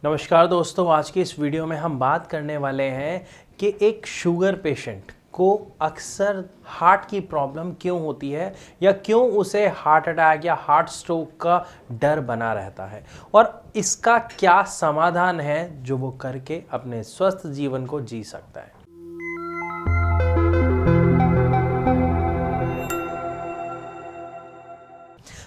नमस्कार दोस्तों, आज की इस वीडियो में हम बात करने वाले हैं कि एक शुगर पेशेंट को अक्सर हार्ट की प्रॉब्लम क्यों होती है या क्यों उसे हार्ट अटैक या हार्ट स्ट्रोक का डर बना रहता है और इसका क्या समाधान है जो वो करके अपने स्वस्थ जीवन को जी सकता है।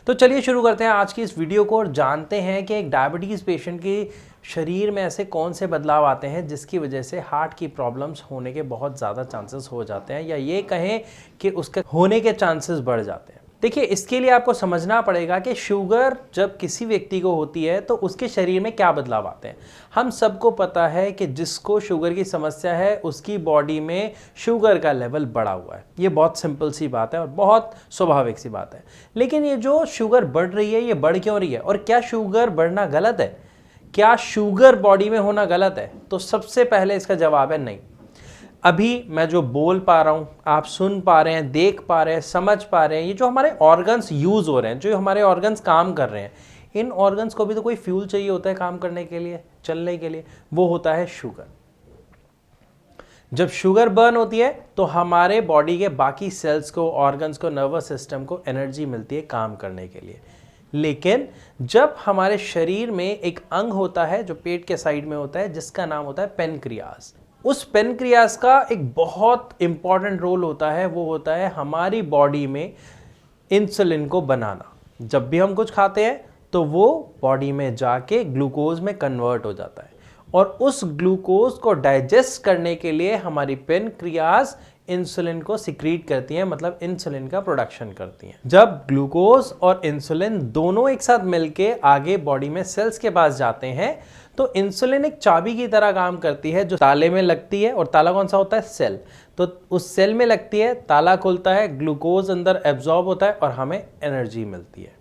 तो चलिए शुरू करते हैं आज की इस वीडियो को और जानते हैं कि एक डायबिटीज़ पेशेंट की शरीर में ऐसे कौन से बदलाव आते हैं जिसकी वजह से हार्ट की प्रॉब्लम्स होने के बहुत ज़्यादा चांसेस हो जाते हैं या ये कहें कि उसके होने के चांसेस बढ़ जाते हैं। देखिए, इसके लिए आपको समझना पड़ेगा कि शुगर जब किसी व्यक्ति को होती है तो उसके शरीर में क्या बदलाव आते हैं। हम सबको पता है कि जिसको शुगर की समस्या है उसकी बॉडी में शुगर का लेवल बढ़ा हुआ है। ये बहुत सिंपल सी बात है और बहुत स्वाभाविक सी बात है। लेकिन ये जो शुगर बढ़ रही है, ये बढ़ क्यों रही है और क्या शुगर बढ़ना गलत है? क्या शुगर बॉडी में होना गलत है? तो सबसे पहले इसका जवाब है नहीं। अभी मैं जो बोल पा रहा हूँ, आप सुन पा रहे हैं, देख पा रहे हैं, समझ पा रहे हैं, ये जो हमारे ऑर्गन्स यूज हो रहे हैं, जो हमारे ऑर्गन्स काम कर रहे हैं, इन ऑर्गन्स को भी तो कोई फ्यूल चाहिए होता है काम करने के लिए, चलने के लिए। वो होता है शुगर। जब शुगर बर्न होती है तो हमारे बॉडी के बाकी सेल्स को, ऑर्गन्स को, नर्वस सिस्टम को एनर्जी मिलती है काम करने के लिए। लेकिन जब हमारे शरीर में एक अंग होता है जो पेट के साइड में होता है, जिसका नाम होता है पेनक्रियास, उस पेनक्रियास का एक बहुत इंपॉर्टेंट रोल होता है। वो होता है हमारी बॉडी में इंसुलिन को बनाना। जब भी हम कुछ खाते हैं तो वो बॉडी में जाके ग्लूकोज में कन्वर्ट हो जाता है और उस ग्लूकोज को डाइजेस्ट करने के लिए हमारी पेनक्रियास इंसुलिन को सिक्रीट करती हैं, मतलब इंसुलिन का प्रोडक्शन करती हैं। जब ग्लूकोज और इंसुलिन दोनों एक साथ मिलके आगे बॉडी में सेल्स के पास जाते हैं तो इंसुलिन एक चाबी की तरह काम करती है जो ताले में लगती है। और ताला कौन सा होता है? सेल। तो उस सेल में लगती है, ताला खुलता है, ग्लूकोज अंदर एब्जॉर्ब होता है और हमें एनर्जी मिलती है।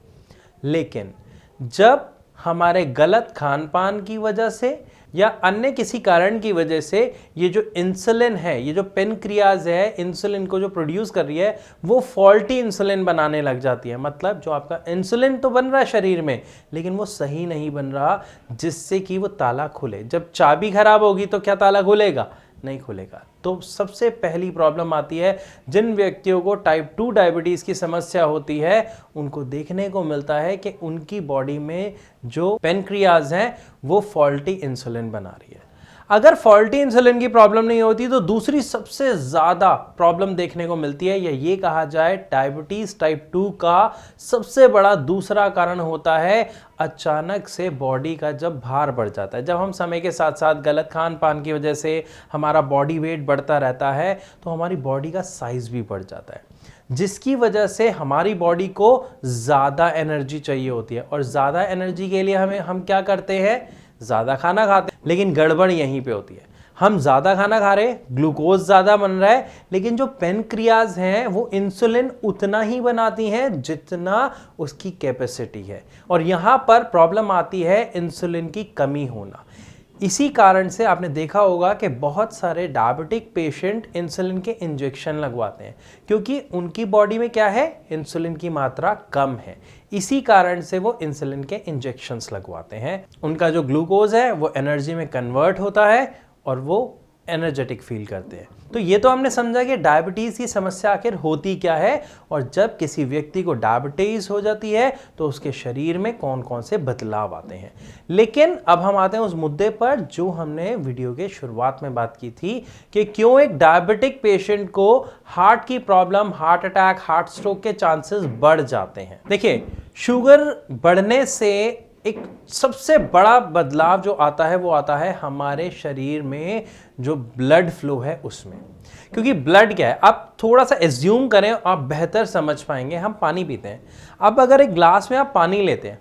लेकिन जब हमारे गलत खान पान की वजह से या अन्य किसी कारण की वजह से ये जो इंसुलिन है, ये जो पेनक्रियाज है, इंसुलिन को जो प्रोड्यूस कर रही है, वो फॉल्टी इंसुलिन बनाने लग जाती है। मतलब जो आपका इंसुलिन तो बन रहा है शरीर में, लेकिन वो सही नहीं बन रहा जिससे कि वो ताला खुले। जब चाबी खराब होगी तो क्या ताला खुलेगा? नहीं खुलेगा। तो सबसे पहली प्रॉब्लम आती है जिन व्यक्तियों को टाइप 2 डायबिटीज़ की समस्या होती है, उनको देखने को मिलता है कि उनकी बॉडी में जो पेनक्रियाज हैं वो फॉल्टी इंसुलिन बना रही है। अगर फॉल्टी इंसुलिन की प्रॉब्लम नहीं होती तो दूसरी सबसे ज़्यादा प्रॉब्लम देखने को मिलती है, या ये कहा जाए डायबिटीज़ टाइप 2 का सबसे बड़ा दूसरा कारण होता है अचानक से बॉडी का जब भार बढ़ जाता है। जब हम समय के साथ साथ गलत खान पान की वजह से हमारा बॉडी वेट बढ़ता रहता है तो हमारी बॉडी का साइज़ भी बढ़ जाता है, जिसकी वजह से हमारी बॉडी को ज़्यादा एनर्जी चाहिए होती है। और ज़्यादा एनर्जी के लिए हम क्या करते हैं? ज़्यादा खाना खाते हैं। लेकिन गड़बड़ यहीं पे होती है, हम ज़्यादा खाना खा रहे हैं, ग्लूकोज ज़्यादा बन रहा है, लेकिन जो पेनक्रियाज हैं वो इंसुलिन उतना ही बनाती हैं जितना उसकी कैपेसिटी है। और यहाँ पर प्रॉब्लम आती है इंसुलिन की कमी होना। इसी कारण से आपने देखा होगा कि बहुत सारे डायबिटिक पेशेंट इंसुलिन के इंजेक्शन लगवाते हैं, क्योंकि उनकी बॉडी में क्या है? इंसुलिन की मात्रा कम है। इसी कारण से वो इंसुलिन के इंजेक्शंस लगवाते हैं। उनका जो ग्लूकोज है वो एनर्जी में कन्वर्ट होता है और वो एनर्जेटिक फील करते हैं। तो ये तो हमने समझा कि डायबिटीज़ की समस्या आखिर होती क्या है, और जब किसी व्यक्ति को डायबिटीज़ हो जाती है तो उसके शरीर में कौन कौन से बदलाव आते हैं। लेकिन अब हम आते हैं उस मुद्दे पर जो हमने वीडियो के शुरुआत में बात की थी कि क्यों एक डायबिटिक पेशेंट को हार्ट की problem, heart attack, heart stroke के चांसेस बढ़ जाते हैं। देखिए, शुगर बढ़ने से एक सबसे बड़ा बदलाव जो आता है वो आता है हमारे शरीर में जो ब्लड फ्लो है उसमें। क्योंकि ब्लड क्या है, आप थोड़ा सा एज्यूम करें, आप बेहतर समझ पाएंगे। हम पानी पीते हैं, अब अगर एक ग्लास में आप पानी लेते हैं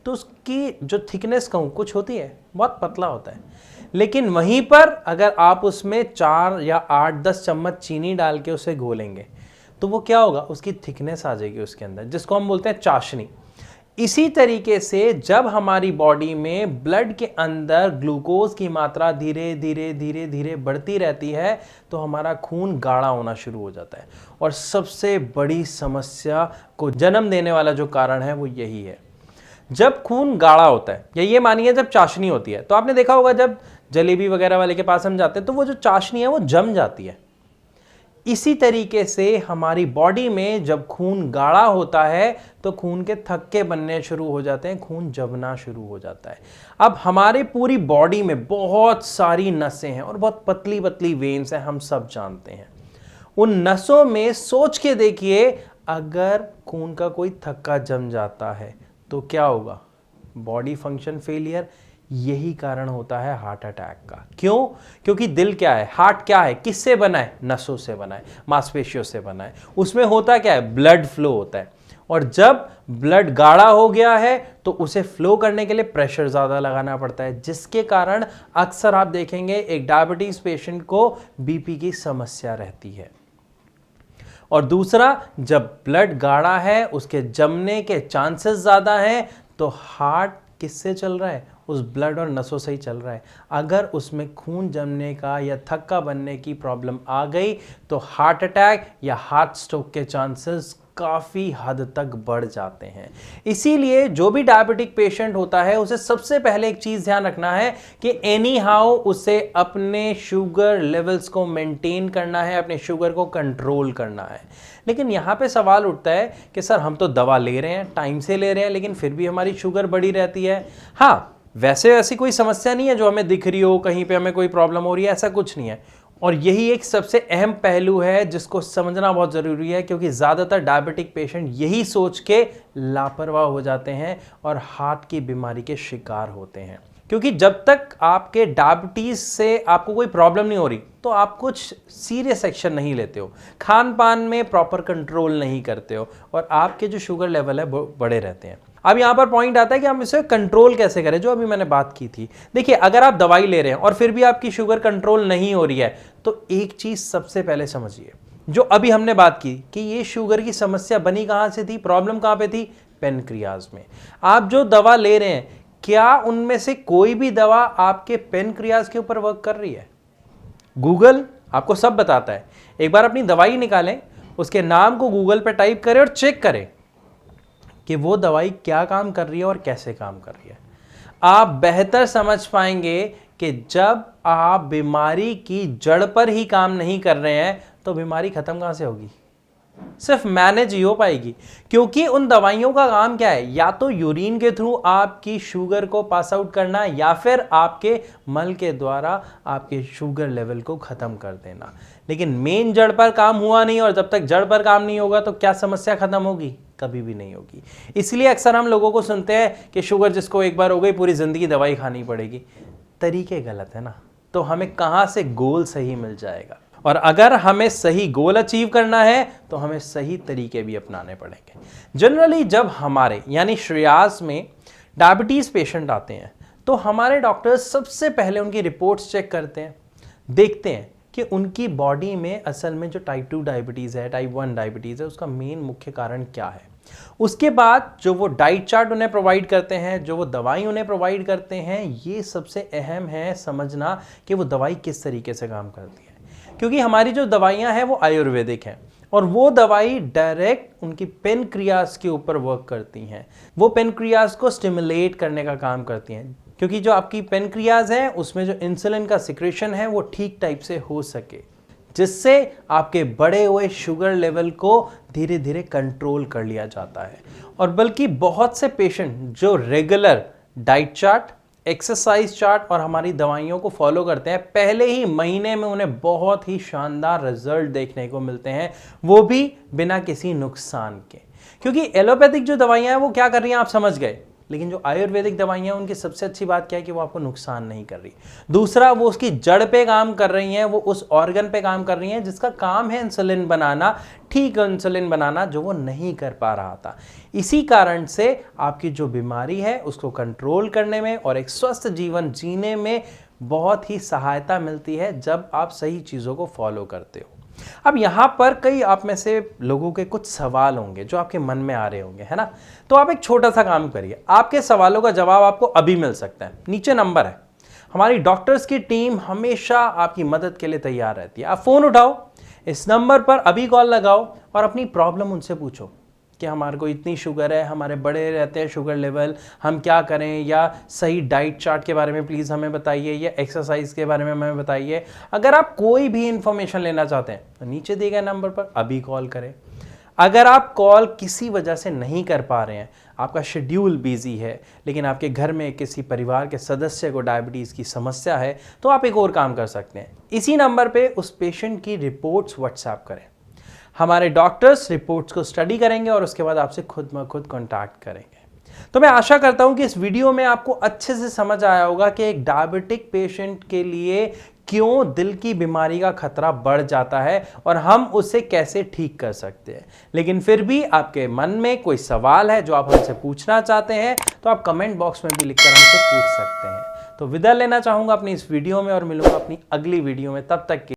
तो उसकी जो थिकनेस कहूँ कुछ होती है, बहुत पतला होता है। लेकिन वहीं पर अगर आप उसमें 4 या 8-10 चम्मच चीनी डाल के उसे घोलेंगे तो वो क्या होगा? उसकी थिकनेस आ जाएगी उसके अंदर, जिसको हम बोलते हैं चाशनी। इसी तरीके से जब हमारी बॉडी में ब्लड के अंदर ग्लूकोज की मात्रा धीरे धीरे धीरे धीरे बढ़ती रहती है तो हमारा खून गाढ़ा होना शुरू हो जाता है। और सबसे बड़ी समस्या को जन्म देने वाला जो कारण है वो यही है। जब खून गाढ़ा होता है, या ये मानिए जब चाशनी होती है, तो आपने देखा होगा जब जलेबी वगैरह वाले के पास हम जाते हैं तो वो जो चाशनी है वो जम जाती है। इसी तरीके से हमारी बॉडी में जब खून गाढ़ा होता है तो खून के थक्के बनने शुरू हो जाते हैं, खून जमना शुरू हो जाता है। अब हमारे पूरी बॉडी में बहुत सारी नसें हैं और बहुत पतली पतली वेन्स हैं, हम सब जानते हैं। उन नसों में सोच के देखिए, अगर खून का कोई थक्का जम जाता है तो क्या होगा? Body function failure. यही कारण होता है हार्ट अटैक का। क्यों? क्योंकि दिल क्या है, हार्ट क्या है, किससे बना है? नसों से बना है, मांसपेशियों से बना है। उसमें होता क्या है? ब्लड फ्लो होता है, और जब ब्लड गाढ़ा हो गया है तो उसे फ्लो करने के लिए प्रेशर ज्यादा लगाना पड़ता है, जिसके कारण अक्सर आप देखेंगे एक डायबिटीज पेशेंट को बीपी की समस्या रहती है। और दूसरा, जब ब्लड गाढ़ा है उसके जमने के चांसेस ज्यादा हैं, तो हार्ट किससे चल रहा है? उस ब्लड और नसों से ही चल रहा है। अगर उसमें खून जमने का या थक्का बनने की प्रॉब्लम आ गई तो हार्ट अटैक या हार्ट स्ट्रोक के चांसेस काफ़ी हद तक बढ़ जाते हैं। इसीलिए जो भी डायबिटिक पेशेंट होता है उसे सबसे पहले एक चीज़ ध्यान रखना है कि एनी हाउ उसे अपने शुगर लेवल्स को मेंटेन करना है, अपने शुगर को कंट्रोल करना है। लेकिन यहाँ पे सवाल उठता है कि सर हम तो दवा ले रहे हैं, टाइम से ले रहे हैं, लेकिन फिर भी हमारी शुगर बढ़ी रहती है। हाँ, वैसे ऐसी कोई समस्या नहीं है जो हमें दिख रही हो, कहीं पे हमें कोई प्रॉब्लम हो रही है, ऐसा कुछ नहीं है। और यही एक सबसे अहम पहलू है जिसको समझना बहुत ज़रूरी है, क्योंकि ज़्यादातर डायबिटिक पेशेंट यही सोच के लापरवाह हो जाते हैं और हार्ट की बीमारी के शिकार होते हैं। क्योंकि जब तक आपके डायबिटीज़ से आपको कोई प्रॉब्लम नहीं हो रही तो आप कुछ सीरियस एक्शन नहीं लेते हो, खान पान में प्रॉपर कंट्रोल नहीं करते हो, और आपके जो शुगर लेवल है वो बड़े रहते हैं। अब यहाँ पर पॉइंट आता है कि हम इसे कंट्रोल कैसे करें, जो अभी मैंने बात की थी। देखिए, अगर आप दवाई ले रहे हैं और फिर भी आपकी शुगर कंट्रोल नहीं हो रही है, तो एक चीज़ सबसे पहले समझिए, जो अभी हमने बात की कि ये शुगर की समस्या बनी कहाँ से थी, प्रॉब्लम कहाँ पे थी? पेनक्रियाज में। आप जो दवा ले रहे हैं, क्या उनमें से कोई भी दवा आपके पेनक्रियाज के ऊपर वर्क कर रही है? गूगल आपको सब बताता है। एक बार अपनी दवाई निकालें, उसके नाम को गूगल पे टाइप करें और चेक करें कि वो दवाई क्या काम कर रही है और कैसे काम कर रही है। आप बेहतर समझ पाएंगे कि जब आप बीमारी की जड़ पर ही काम नहीं कर रहे हैं तो बीमारी खत्म कहां से होगी? सिर्फ मैनेज ही हो पाएगी, क्योंकि उन दवाइयों का काम क्या है? या तो यूरिन के थ्रू आपकी शुगर को पास आउट करना, या फिर आपके मल के द्वारा आपके शुगर लेवल को खत्म कर देना। लेकिन मेन जड़ पर काम हुआ नहीं, और जब तक जड़ पर काम नहीं होगा तो क्या समस्या खत्म होगी? कभी भी नहीं होगी। इसलिए अक्सर हम लोगों को सुनते हैं कि शुगर जिसको एक बार हो गई पूरी जिंदगी दवाई खानी पड़ेगी। तरीके गलत है ना, तो हमें कहां से गोल सही मिल जाएगा? और अगर हमें सही गोल अचीव करना है तो हमें सही तरीके भी अपनाने पड़ेंगे। जनरली जब हमारे यानी श्रेयास में डायबिटीज पेशेंट आते हैं तो हमारे डॉक्टर्स सबसे पहले उनकी रिपोर्ट्स चेक करते हैं, देखते हैं कि उनकी बॉडी में असल में जो टाइप 2 डायबिटीज़ है, टाइप 1 डायबिटीज़ है, उसका मेन मुख्य कारण क्या है। उसके बाद जो वो डाइट चार्ट उन्हें प्रोवाइड करते हैं, जो वो दवाई उन्हें प्रोवाइड करते हैं, ये सबसे अहम है समझना कि वो दवाई किस तरीके से काम करती है। क्योंकि हमारी जो दवाइयाँ हैं वो आयुर्वेदिक हैं, और वो दवाई डायरेक्ट उनकी पेनक्रियाज के ऊपर वर्क करती हैं। वो पेनक्रियाज को स्टिमुलेट करने का काम करती हैं, क्योंकि जो आपकी पेनक्रियाज है उसमें जो इंसुलिन का सिक्रेशन है वो ठीक टाइप से हो सके, जिससे आपके बढ़े हुए शुगर लेवल को धीरे धीरे कंट्रोल कर लिया जाता है। और बल्कि बहुत से पेशेंट जो regular diet chart, exercise chart और हमारी दवाइयों को फॉलो करते हैं, पहले ही महीने में उन्हें बहुत ही शानदार रिजल्ट देखने को मिलते हैं, वो भी बिना किसी नुकसान के। क्योंकि एलोपैथिक जो दवाइयां हैं वो क्या कर रही हैं आप समझ गए, लेकिन जो आयुर्वेदिक दवाइयां उनकी सबसे अच्छी बात क्या है कि वो आपको नुकसान नहीं कर रही। दूसरा, वो उसकी जड़ पे काम कर रही हैं, वो उस ऑर्गन पे काम कर रही हैं जिसका काम है इंसुलिन बनाना, ठीक इंसुलिन बनाना, जो वो नहीं कर पा रहा था। इसी कारण से आपकी जो बीमारी है उसको कंट्रोल करने में और एक स्वस्थ जीवन जीने में बहुत ही सहायता मिलती है जब आप सही चीज़ों को फॉलो करते हो। अब यहाँ पर कई आप में से लोगों के कुछ सवाल होंगे जो आपके मन में आ रहे होंगे, है ना। तो आप एक छोटा सा काम करिए, आपके सवालों का जवाब आपको अभी मिल सकता है। नीचे नंबर है, हमारी डॉक्टर्स की टीम हमेशा आपकी मदद के लिए तैयार रहती है। आप फोन उठाओ, इस नंबर पर अभी कॉल लगाओ और अपनी प्रॉब्लम उनसे पूछो। कि हमारे को इतनी शुगर है, हमारे बड़े रहते हैं शुगर लेवल, हम क्या करें, या सही डाइट चार्ट के बारे में प्लीज़ हमें बताइए, या एक्सरसाइज के बारे में हमें बताइए। अगर आप कोई भी इंफॉर्मेशन लेना चाहते हैं तो नीचे दिए गए नंबर पर अभी कॉल करें। अगर आप कॉल किसी वजह से नहीं कर पा रहे हैं, आपका शेड्यूल बिजी है, लेकिन आपके घर में किसी परिवार के सदस्य को डायबिटीज़ की समस्या है, तो आप एक और काम कर सकते हैं। इसी नंबर पे उस पेशेंट की रिपोर्ट्स व्हाट्सएप करें। हमारे डॉक्टर्स रिपोर्ट्स को स्टडी करेंगे और उसके बाद आपसे खुद ब खुद कॉन्टैक्ट करेंगे। तो मैं आशा करता हूं कि इस वीडियो में आपको अच्छे से समझ आया होगा कि एक डायबिटिक पेशेंट के लिए क्यों दिल की बीमारी का खतरा बढ़ जाता है और हम उसे कैसे ठीक कर सकते हैं। लेकिन फिर भी आपके मन में कोई सवाल है जो आप हमसे पूछना चाहते हैं तो आप कमेंट बॉक्स में भी लिखकर हमसे पूछ सकते हैं। तो विदा लेना चाहूंगा अपनी इस वीडियो में और मिलूंगा अपनी अगली वीडियो में। तब तक के